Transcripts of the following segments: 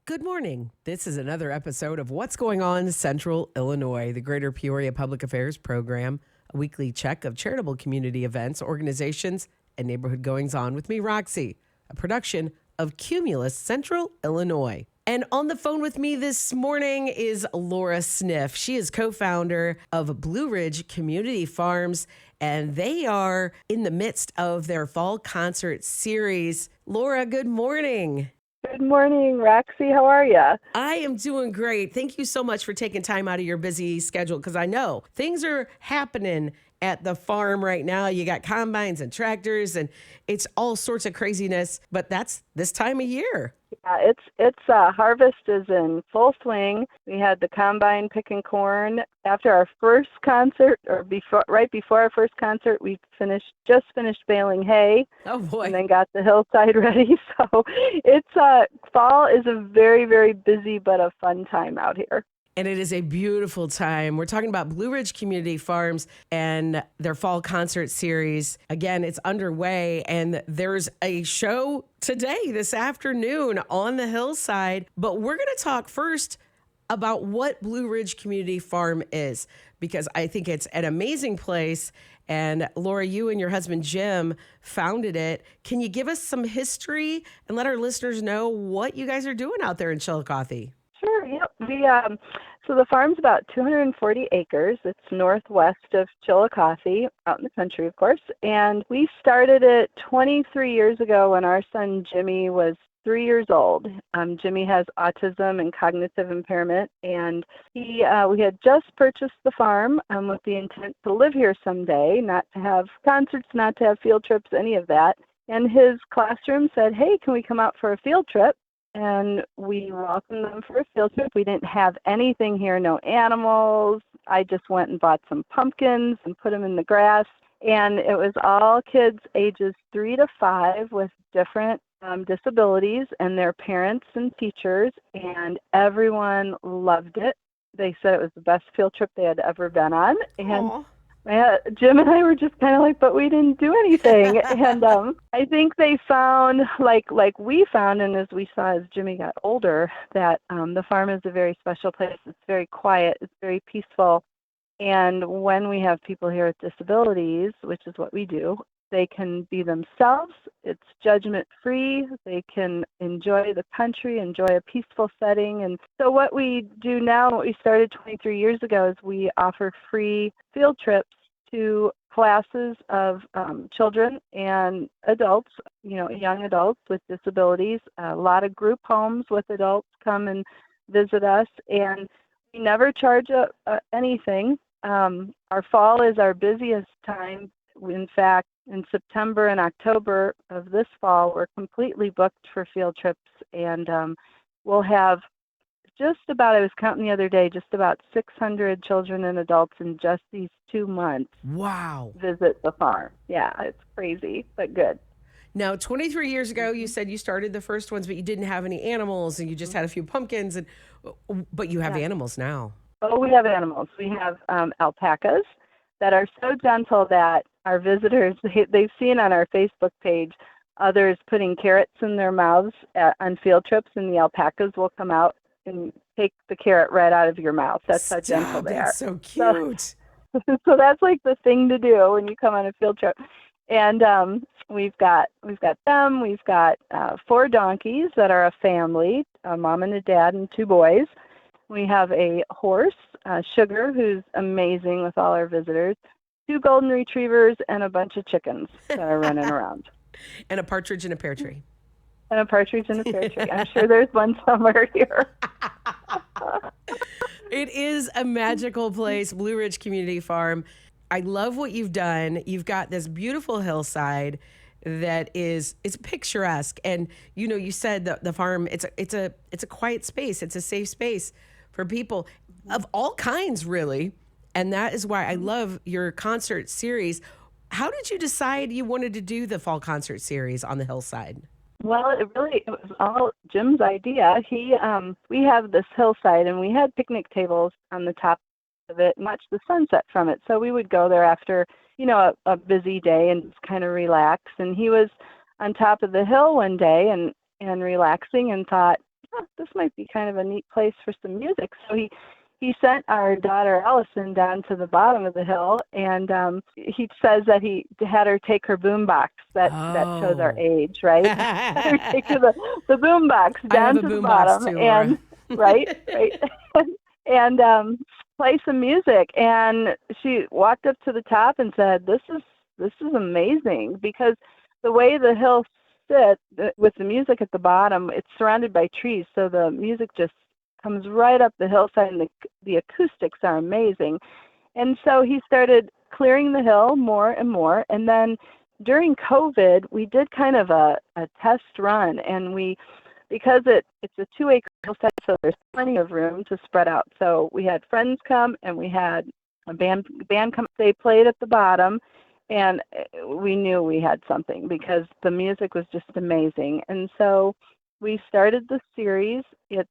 Good morning. This is another episode of What's Going On in Central Illinois, the Greater Peoria Public Affairs Program, a weekly check of charitable community events, organizations, and neighborhood goings-on with me, Roxy, a production of Cumulus Central Illinois. And on the phone with me this morning is Laura Sniff. She is co-founder of Blue Ridge Community Farms, and they are in the midst of their fall concert series. Laura, good morning. Good morning, Roxy. How are you? I am doing great. Thank you so much for taking time out of your busy schedule because I know things are happening at the farm right now. You got combines and tractors and it's all sorts of craziness, but that's this time of year. Yeah, it's harvest is in full swing. We had the combine picking corn after our first concert, or right before our first concert. We just finished baling hay. Oh boy! And then got the hillside ready. So it's fall is a very, very busy but a fun time out here. And it is a beautiful time. We're talking about Blue Ridge Community Farms and their fall concert series. Again, it's underway, and there's a show today, this afternoon, on the hillside. But we're going to talk first about what Blue Ridge Community Farm is, because I think it's an amazing place. And Laura, you and your husband, Jim, founded it. Can you give us some history and let our listeners know what you guys are doing out there in Chillicothe? Sure. Yep. So the farm's about 240 acres. It's northwest of Chillicothe, out in the country, of course. And we started it 23 years ago when our son Jimmy was 3 years old. Jimmy has autism and cognitive impairment, and we had just purchased the farm with the intent to live here someday, not to have concerts, not to have field trips, any of that. And his classroom said, "Hey, can we come out for a field trip?" And we welcomed them for a field trip. We didn't have anything here, no animals. I just went and bought some pumpkins and put them in the grass. And it was all kids ages 3 to 5 with different disabilities and their parents and teachers. And everyone loved it. They said it was the best field trip they had ever been on. And Jim and I were just kind of like, but we didn't do anything. And I think they found, like we found, and as we saw as Jimmy got older, that the farm is a very special place. It's very quiet. It's very peaceful. And when we have people here with disabilities, which is what we do, they can be themselves. It's judgment-free. They can enjoy the country, enjoy a peaceful setting. And so what we do now, what we started 23 years ago, is we offer free field trips to classes of children and adults, young adults with disabilities. A lot of group homes with adults come and visit us, and we never charge anything. Our fall is our busiest time. In fact, in September and October of this fall, we're completely booked for field trips, and we'll have I was counting the other day, just about 600 children and adults in just these 2 months. Wow. Visit the farm. Yeah, it's crazy, but good. Now, 23 years ago, you said you started the first ones, but you didn't have any animals, and you just had a few pumpkins, but you have animals now. Oh, we have animals. We have alpacas that are so gentle that our visitors, they've seen on our Facebook page others putting carrots in their mouths on field trips, and the alpacas will come out and take the carrot right out of your mouth. That's how gentle they are. That's so cute. So that's like the thing to do when you come on a field trip. And we've got them. We've got 4 donkeys that are a family, a mom and a dad and 2 boys. We have a horse, Sugar, who's amazing with all our visitors, 2 golden retrievers, and a bunch of chickens that are running around. And a partridge in a pear tree. And a partridge in a pear tree. I'm sure there's one somewhere here. It is a magical place, Blue Ridge Community Farm. I love what you've done. You've got this beautiful hillside that it's picturesque. And you said the farm, it's a quiet space. It's a safe space for people of all kinds, really. And that is why I love your concert series. How did you decide you wanted to do the fall concert series on the hillside? Well, it was all Jim's idea. We have this hillside, and we had picnic tables on the top of it, and watch the sunset from it. So we would go there after, a busy day and just kind of relax. And he was on top of the hill one day and relaxing, and thought, this might be kind of a neat place for some music. So he sent our daughter Allison down to the bottom of the hill, and he says that he had her take her boombox. That shows our Oh. age, right? Had her take the boombox I have down a to the boombox bottom, too, Laura. and right, right, and play some music. And she walked up to the top and said, this is amazing," because the way the hill sits with the music at the bottom, it's surrounded by trees, so the music just comes right up the hillside, and the acoustics are amazing. And so he started clearing the hill more and more. And then during COVID, we did kind of a test run, and because it's a 2-acre hillside, so there's plenty of room to spread out. So we had friends come, and we had a band come. They played at the bottom, and we knew we had something because the music was just amazing. And so we started the series. It's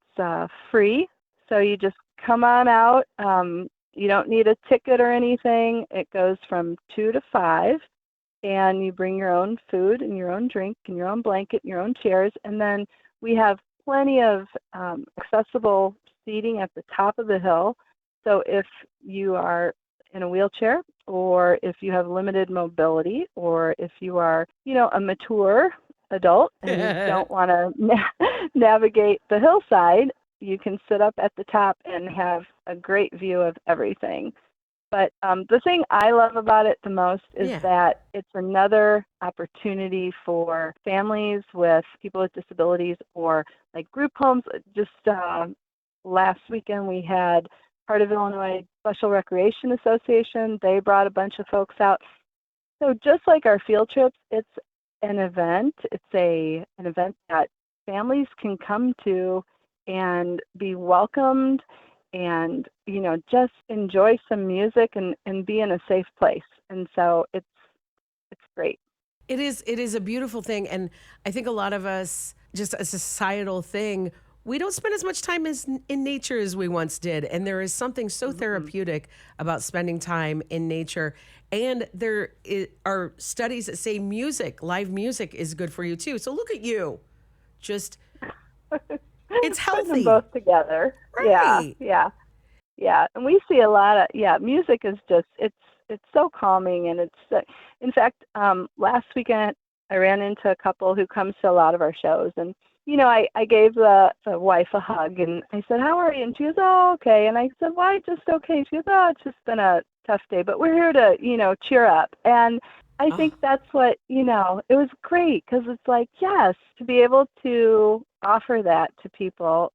free, so you just come on out. You don't need a ticket or anything. It goes from 2 to 5, and you bring your own food and your own drink and your own blanket and your own chairs. And then we have plenty of accessible seating at the top of the hill. So if you are in a wheelchair, or if you have limited mobility, or if you are, a mature adult and don't want to navigate the hillside, you can sit up at the top and have a great view of everything. But the thing I love about it the most is Yeah. that it's another opportunity for families with people with disabilities, or like group homes. Just last weekend we had part of Illinois Special Recreation Association. They brought a bunch of folks out. So just like our field trips, it's an event. It's an event that families can come to and be welcomed, and just enjoy some music and be in a safe place. And so it's great. It is a beautiful thing. And I think a lot of us, just a societal thing, we don't spend as much time in nature as we once did. And there is something so therapeutic about spending time in nature. And are studies that say live music is good for you too. So look at you. Just, it's Putting them healthy. both together. Yeah, Right. yeah. Yeah, and we see a lot of, music is just, it's so calming. And in fact, last weekend I ran into a couple who comes to a lot of our shows, and I gave the wife a hug, and I said, "How are you?" And she goes, "Oh, okay." And I said, "Why just okay?" She goes, "Oh, it's just been a tough day, but we're here to cheer up." And I Oh, think that's what, it was great, because it's like, yes, to be able to offer that to people,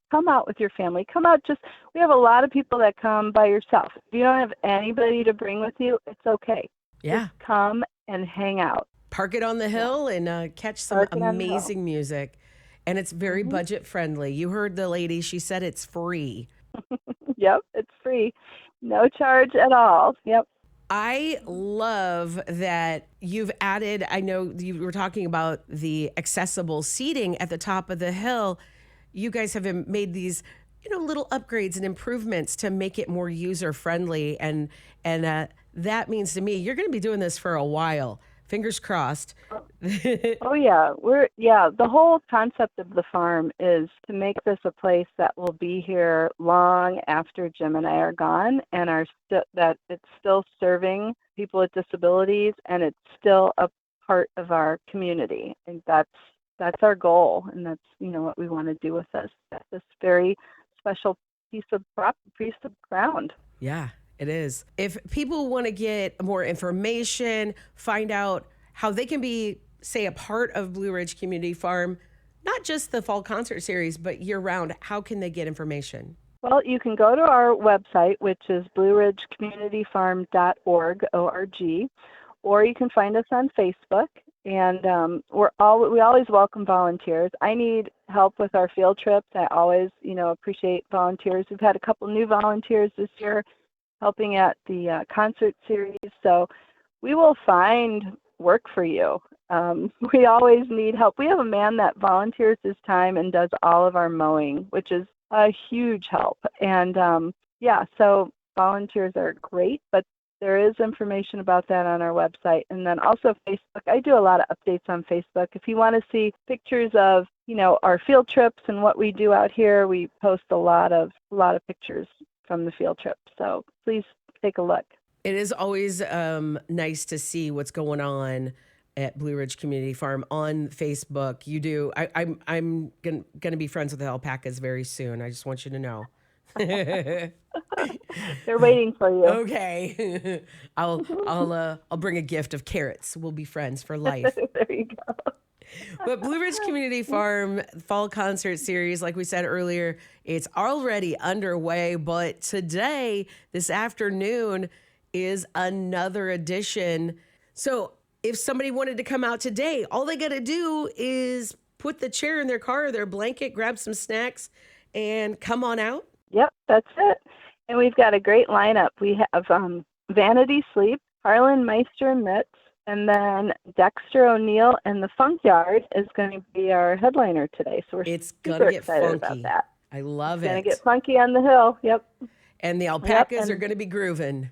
come out with your family, come out. We have a lot of people that come by yourself. If you don't have anybody to bring with you, it's okay. Just yeah. come and hang out. Park it on the Yeah, hill and catch some parking on the hill. amazing music. And it's very Hmm. budget friendly. You heard the lady, she said it's free. Yep, it's free, no charge at all. Yep. I love that you've added, I know you were talking about the accessible seating at the top of the hill. You guys have made these, little upgrades and improvements to make it more user friendly. And that means to me, you're going to be doing this for a while. Fingers crossed. Oh yeah, the whole concept of the farm is to make this a place that will be here long after Jim and I are gone, and that it's still serving people with disabilities, and it's still a part of our community. And that's our goal, and that's what we want to do with this very special piece of ground. Yeah, it is. If people want to get more information, find out how they can be, say, a part of Blue Ridge Community Farm, not just the fall concert series, but year round, how can they get information? Well, you can go to our website, which is blueridgecommunityfarm.org, O-R-G, or you can find us on Facebook. And we always welcome volunteers. I need help with our field trips. I always, appreciate volunteers. We've had a couple new volunteers this year helping at the concert series. So we will find work for you. We always need help. We have a man that volunteers his time and does all of our mowing, which is a huge help. And so volunteers are great, but there is information about that on our website. And then also Facebook. I do a lot of updates on Facebook. If you want to see pictures of our field trips and what we do out here. We post a lot of pictures from the field trip. So please take a look. It is always nice to see what's going on at Blue Ridge Community Farm on Facebook. You do. I'm gonna be friends with the alpacas very soon. I just want you to know. They're waiting for you. Okay. I'll bring a gift of carrots. We'll be friends for life. There you go. But Blue Ridge Community Farm Fall Concert Series, like we said earlier, it's already underway. But today, this afternoon, is another edition. So if somebody wanted to come out today, all they got to do is put the chair in their car or their blanket, grab some snacks, and come on out. Yep, that's it. And we've got a great lineup. We have Vanity Sleep, Harlan Meister Mitz, and then Dexter O'Neill and the Funk Yard is going to be our headliner today. So we're super excited about that. I love it. It's going to get funky on the hill. Yep. And the alpacas are going to be grooving.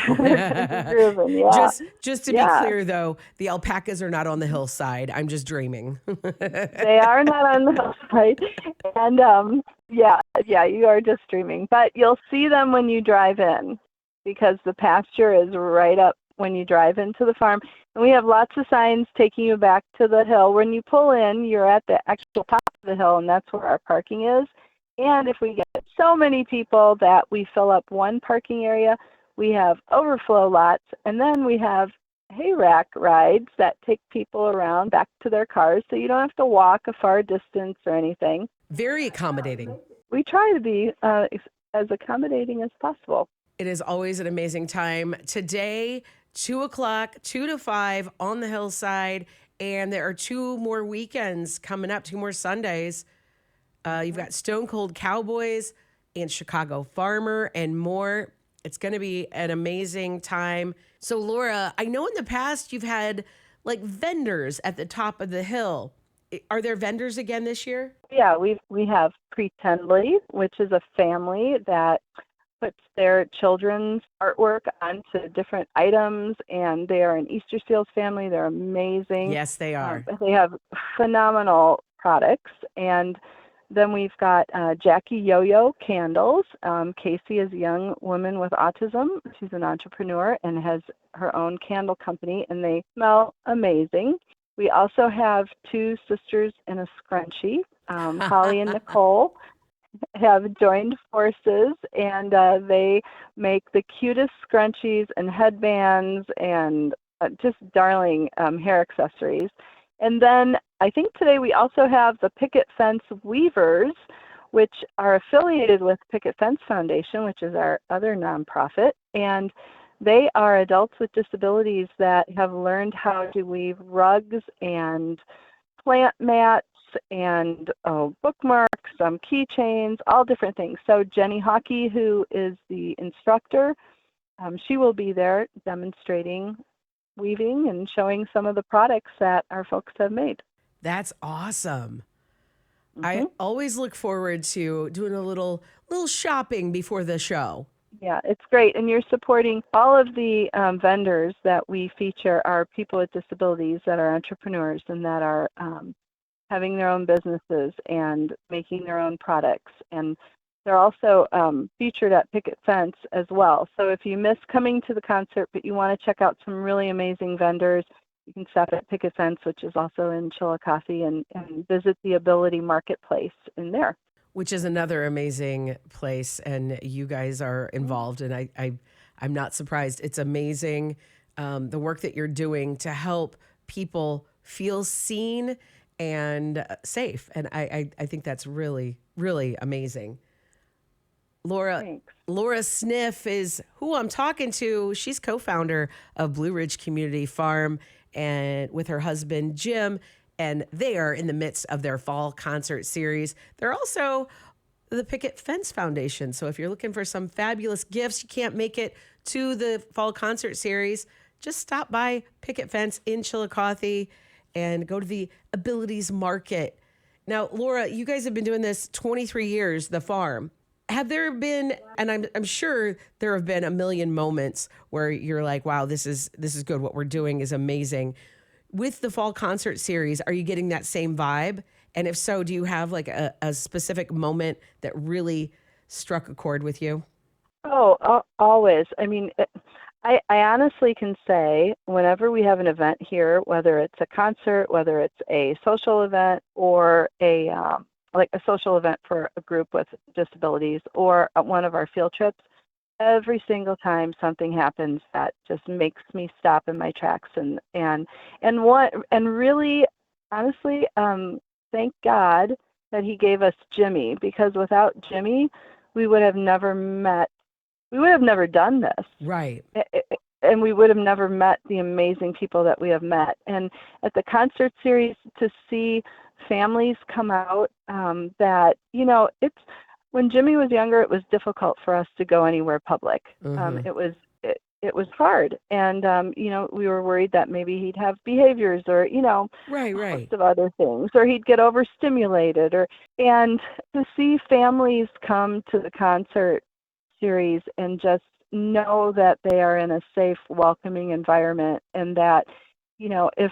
Grooving, yeah. Just to be clear, though, the alpacas are not on the hillside. I'm just dreaming. They are not on the hillside. And you are just dreaming. But you'll see them when you drive in because the pasture is right up when you drive into the farm. And we have lots of signs taking you back to the hill. When you pull in, you're at the actual top of the hill, and that's where our parking is. And if we get so many people that we fill up one parking area, we have overflow lots, and then we have hay rack rides that take people around back to their cars, so you don't have to walk a far distance or anything. Very accommodating. We try to be as accommodating as possible. It is always an amazing time. Today, 2 o'clock, 2 to 5 on the hillside, and there are 2 more weekends coming up, 2 more Sundays. You've got Stone Cold Cowboys and Chicago Farmer and more. It's going to be an amazing time. So, Laura, I know in the past you've had like vendors at the top of the hill. Are there vendors again this year? Yeah, we have Pretendly, which is a family that puts their children's artwork onto different items, and they are an Easter Seals family. They're amazing. Yes, they are. They have phenomenal products. And then we've got Jackie Yo-Yo Candles. Casey is a young woman with autism. She's an entrepreneur and has her own candle company, and they smell amazing. We also have 2 sisters in a scrunchie. Holly and Nicole have joined forces, and they make the cutest scrunchies and headbands and just darling hair accessories. And then I think today we also have the Picket Fence Weavers, which are affiliated with Picket Fence Foundation, which is our other nonprofit. And they are adults with disabilities that have learned how to weave rugs and plant mats and bookmarks, keychains, all different things. So Jenny Hockey, who is the instructor, she will be there demonstrating weaving and showing some of the products that our folks have made. That's awesome. Mm-hmm. I always look forward to doing a little shopping before the show. Yeah, it's great. And you're supporting all of the vendors that we feature are people with disabilities that are entrepreneurs and that are having their own businesses and making their own products. And they're also featured at Picket Fence as well. So if you miss coming to the concert, but you want to check out some really amazing vendors, you can stop at Picket Fence, which is also in Chillicothe, and visit the Ability Marketplace in there. Which is another amazing place, and you guys are involved, and I'm not surprised. It's amazing the work that you're doing to help people feel seen and safe, and I think that's really, really amazing. Laura Sniff is who I'm talking to. She's co-founder of Blue Ridge Community Farm, and with her husband Jim, and they are in the midst of their fall concert series. They're also the Picket Fence Foundation. So if you're looking for some fabulous gifts, you can't make it to the fall concert series, just stop by Picket Fence in Chillicothe and go to the Abilities Market. Now, Laura, you guys have been doing this 23 years, the farm. Have there been, and I'm sure there have been a million moments where you're like, wow, this is good. What we're doing is amazing. With the fall concert series, are you getting that same vibe? And if so, do you have like a specific moment that really struck a chord with you? Oh, always. I mean, I honestly can say whenever we have an event here, whether it's a concert, whether it's a social event, or like a social event for a group with disabilities, or one of our field trips, every single time something happens that just makes me stop in my tracks and really honestly, thank God that he gave us Jimmy, because without Jimmy, we would have never met. We would have never done this. Right. And we would have never met the amazing people that we have met. And at the concert series, to see families come out, that, it's when Jimmy was younger, it was difficult for us to go anywhere public. It was hard. And, we were worried that maybe he'd have behaviors or, Right, a right. host of other things, or he'd get overstimulated, and to see families come to the concert series and just know that they are in a safe, welcoming environment, and that, if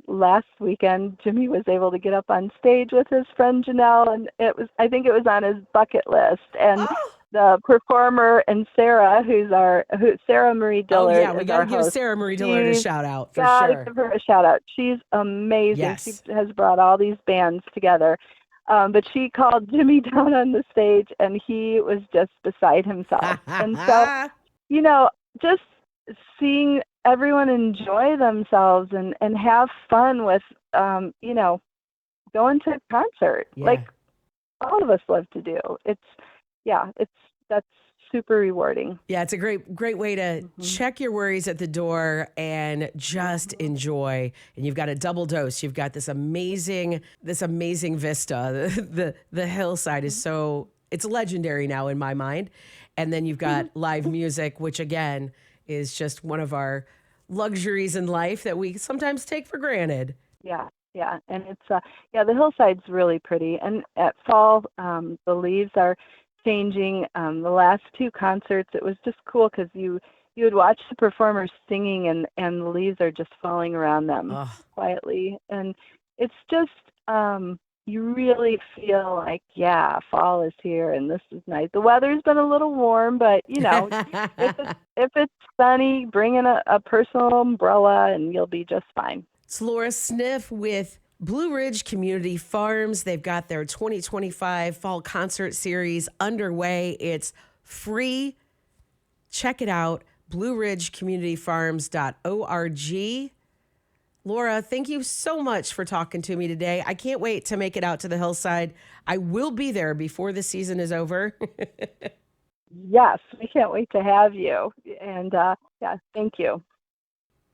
last weekend Jimmy was able to get up on stage with his friend Janelle, and I think it was on his bucket list, and Oh, the performer and Sarah, Sarah Marie oh Dillard yeah. We is got to our give host. Sarah Marie Dillard a She's shout out for gotta sure. give her a shout out. She's amazing. She Yes. has brought all these bands together. But she called Jimmy down on the stage, and he was just beside himself. And so, just seeing everyone enjoy themselves and have fun with, going to a concert, Yeah. like all of us love to do. That's super rewarding. Yeah, it's a great way to check your worries at the door and just enjoy. And you've got a double dose. You've got this amazing vista. The hillside is it's legendary now in my mind. And then you've got live music, which again is just one of our luxuries in life that we sometimes take for granted. Yeah, and it's the hillside's really pretty, and at fall, the leaves are changing. The last two concerts, it was just cool because you would watch the performers singing, and the leaves are just falling around them Oh. quietly, and it's just you really feel like, yeah, fall is here, and this is nice. The weather's been a little warm, but if it's sunny, bring in a personal umbrella, and you'll be just fine. It's Laura Sniff with Blue Ridge Community Farms. They've got their 2025 fall concert series underway. It's free. Check it out, blueridgecommunityfarms.org. Laura, thank you so much for talking to me today. I can't wait to make it out to the hillside. I will be there before the season is over. Yes, we can't wait to have you. And thank you.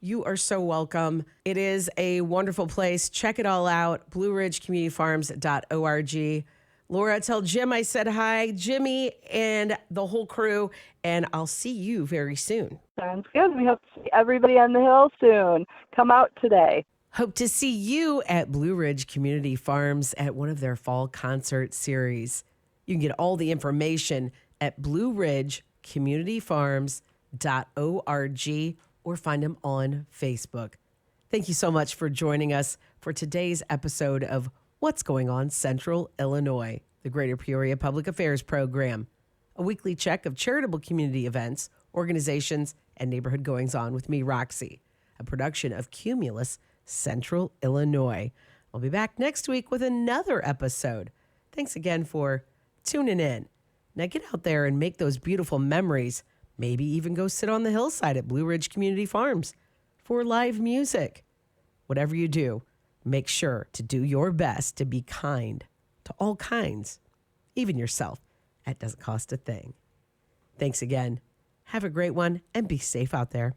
You are so welcome. It is a wonderful place. Check it all out, blueridgecommunityfarms.org. Laura, tell Jim I said hi, Jimmy and the whole crew, and I'll see you very soon. Sounds good. We hope to see everybody on the hill soon. Come out today. Hope to see you at Blue Ridge Community Farms at one of their fall concert series. You can get all the information at blueridgecommunityfarms.org or find them on Facebook. Thank you so much for joining us for today's episode of What's Going On Central Illinois, the Greater Peoria Public Affairs Program, a weekly check of charitable community events, organizations, and neighborhood goings-on with me, Roxy, a production of Cumulus Central Illinois. I'll be back next week with another episode. Thanks again for tuning in. Now get out there and make those beautiful memories. Maybe even go sit on the hillside at Blue Ridge Community Farms for live music. Whatever you do, make sure to do your best to be kind to all kinds, even yourself. That doesn't cost a thing. Thanks again. Have a great one and be safe out there.